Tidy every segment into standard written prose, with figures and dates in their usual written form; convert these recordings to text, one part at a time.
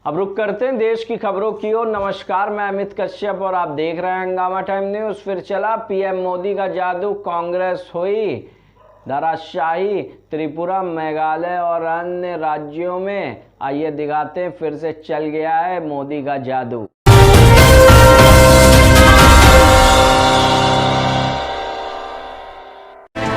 अब रुक करते हैं देश की खबरों की ओर। नमस्कार, मैं अमित कश्यप और आप देख रहे हैं हंगामा टाइम न्यूज। फिर चला पीएम मोदी का जादू, कांग्रेस हुई धराशायी। त्रिपुरा, मेघालय और अन्य राज्यों में आइए दिखाते हैं, फिर से चल गया है मोदी का जादू।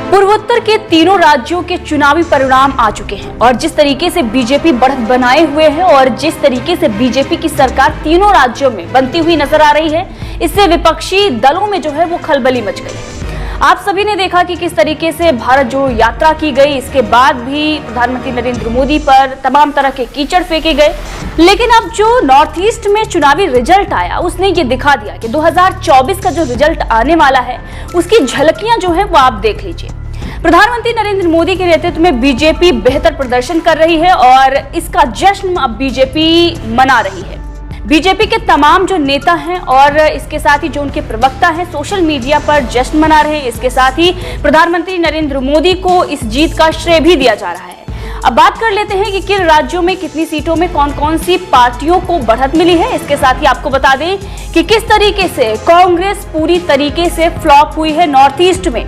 पूर्वोत्तर के तीनों राज्यों के चुनावी परिणाम आ चुके हैं और जिस तरीके से बीजेपी बढ़त बनाए हुए है और जिस तरीके से बीजेपी की सरकार तीनों राज्यों में बनती हुई नजर आ रही है, इससे विपक्षी दलों में जो है वो खलबली मच गई है। आप सभी ने देखा कि किस तरीके से भारत जोड़ो यात्रा की गई, इसके बाद भी प्रधानमंत्री नरेंद्र मोदी पर तमाम तरह के कीचड़ फेंके गए। लेकिन अब जो नॉर्थ ईस्ट में चुनावी रिजल्ट आया, उसने ये दिखा दिया कि 2024 का जो रिजल्ट आने वाला है उसकी झलकियां जो है वो आप देख लीजिए। प्रधानमंत्री नरेंद्र मोदी के नेतृत्व में बीजेपी बेहतर प्रदर्शन कर रही है और इसका जश्न अब बीजेपी मना रही है। बीजेपी के तमाम जो नेता हैं और इसके साथ ही जो उनके प्रवक्ता हैं सोशल मीडिया पर जश्न मना रहे हैं। इसके साथ ही प्रधानमंत्री नरेंद्र मोदी को इस जीत का श्रेय भी दिया जा रहा है। अब बात कर लेते हैं कि किन राज्यों में कितनी सीटों में कौन कौन सी पार्टियों को बढ़त मिली है। इसके साथ ही आपको बता दें कि किस तरीके से कांग्रेस पूरी तरीके से फ्लॉप हुई है नॉर्थ ईस्ट में।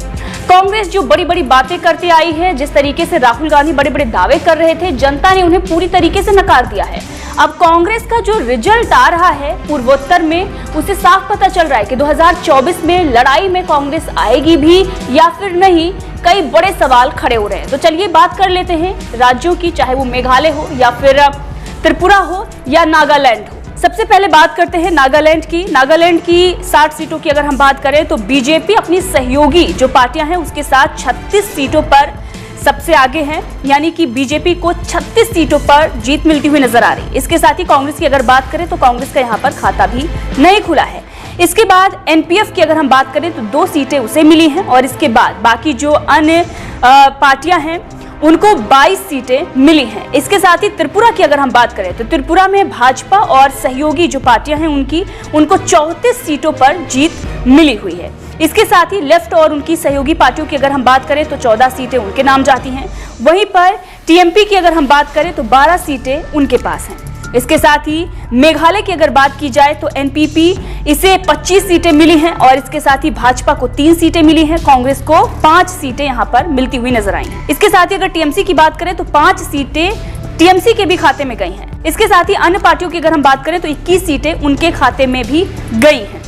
कांग्रेस जो बड़ी बड़ी बातें करते आई है, जिस तरीके से राहुल गांधी बड़े बड़े दावे कर रहे थे, जनता ने उन्हें पूरी तरीके से नकार दिया है। अब कांग्रेस का जो रिजल्ट आ रहा है पूर्वोत्तर में, उसे साफ पता चल रहा है कि 2024 में लड़ाई में कांग्रेस आएगी भी या फिर नहीं। कई बड़े सवाल खड़े हो रहे हैं। तो चलिए बात कर लेते हैं राज्यों की, चाहे वो मेघालय हो या फिर त्रिपुरा हो या नागालैंड हो। सबसे पहले बात करते हैं नागालैंड की। नागालैंड की 60 सीटों की अगर हम बात करें तो बीजेपी अपनी सहयोगी जो पार्टियां हैं उसके साथ 36 सीटों पर सबसे आगे हैं, यानी कि बीजेपी को 36 सीटों पर जीत मिलती हुई नजर आ रही है। इसके साथ ही कांग्रेस की अगर बात करें तो कांग्रेस का यहाँ पर खाता भी नहीं खुला है। इसके बाद एनपीएफ की अगर हम बात करें तो 2 सीटें उसे मिली हैं और इसके बाद बाकी जो अन्य पार्टियां हैं उनको 22 सीटें मिली हैं। इसके साथ ही त्रिपुरा की अगर हम बात करें तो त्रिपुरा में भाजपा और सहयोगी जो पार्टियां हैं उनको 34 सीटों पर जीत मिली हुई है। इसके साथ ही लेफ्ट और उनकी सहयोगी पार्टियों की अगर हम बात करें तो 14 सीटें उनके नाम जाती हैं। वहीं पर टीएमपी की अगर हम बात करें तो 12 सीटें उनके पास हैं। इसके साथ ही मेघालय की अगर बात की जाए तो एनपीपी इसे 25 सीटें मिली हैं और इसके साथ ही भाजपा को 3 सीटें मिली हैं। कांग्रेस को 5 सीटें यहां पर मिलती हुई नजर आई हैं। इसके साथ ही अगर टीएमसी की बात करें तो 5 सीटें टीएमसी के भी खाते में गई हैं। इसके साथ ही अन्य पार्टियों की अगर हम बात करें तो 21 सीटें उनके खाते में भी गई हैं।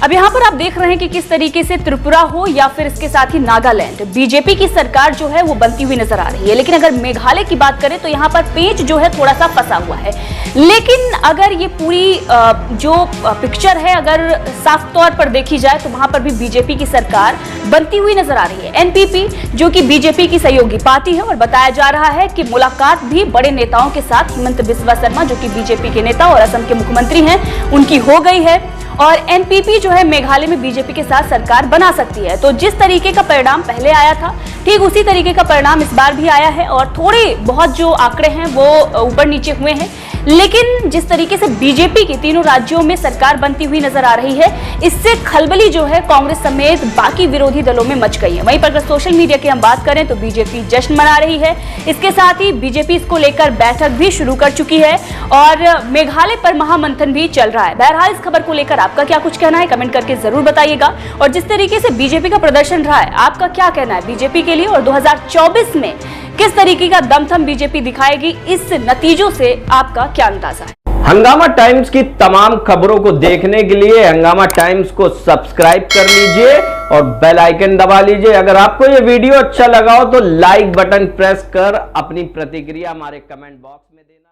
अब यहाँ पर आप देख रहे हैं कि किस तरीके से त्रिपुरा हो या फिर इसके साथ ही नागालैंड, बीजेपी की सरकार जो है वो बनती हुई नजर आ रही है। लेकिन अगर मेघालय की बात करें तो यहाँ पर पेंच जो है थोड़ा सा फंसा हुआ है। लेकिन अगर ये पूरी जो पिक्चर है अगर साफ तौर पर देखी जाए तो वहां पर भी बीजेपी की सरकार बनती हुई नजर आ रही है। एनपीपी जो कि बीजेपी की सहयोगी पार्टी है और बताया जा रहा है कि मुलाकात भी बड़े नेताओं के साथ, हिमंत बिस्वा शर्मा जो कि बीजेपी के नेता और असम के मुख्यमंत्री हैं, उनकी हो गई है और एनपीपी जो है मेघालय में बीजेपी के साथ सरकार बना सकती है। तो जिस तरीके का परिणाम पहले आया था ठीक उसी तरीके का परिणाम इस बार भी आया है और थोड़े बहुत जो आंकड़े हैं वो ऊपर नीचे हुए हैं। लेकिन जिस तरीके से बीजेपी की तीनों राज्यों में सरकार बनती हुई नजर आ रही है, इससे खलबली जो है कांग्रेस समेत बाकी विरोधी दलों में मच गई है। वहीं पर अगर सोशल मीडिया की हम बात करें तो बीजेपी जश्न मना रही है। इसके साथ ही बीजेपी इसको लेकर बैठक भी शुरू कर चुकी है और मेघालय पर महामंथन भी चल रहा है। बहरहाल इस खबर को लेकर आपका क्या कुछ कहना है कमेंट करके जरूर बताइएगा और जिस तरीके से बीजेपी का प्रदर्शन रहा है आपका क्या कहना है बीजेपी के लिए और 2024 में किस तरीके का दमथम बीजेपी दिखाएगी, इस नतीजों से आपका क्या अंदाजा है। हंगामा टाइम्स की तमाम खबरों को देखने के लिए हंगामा टाइम्स को सब्सक्राइब कर लीजिए और बेल आइकन दबा लीजिए। अगर आपको यह वीडियो अच्छा लगा हो तो लाइक बटन प्रेस कर अपनी प्रतिक्रिया हमारे कमेंट बॉक्स में देना।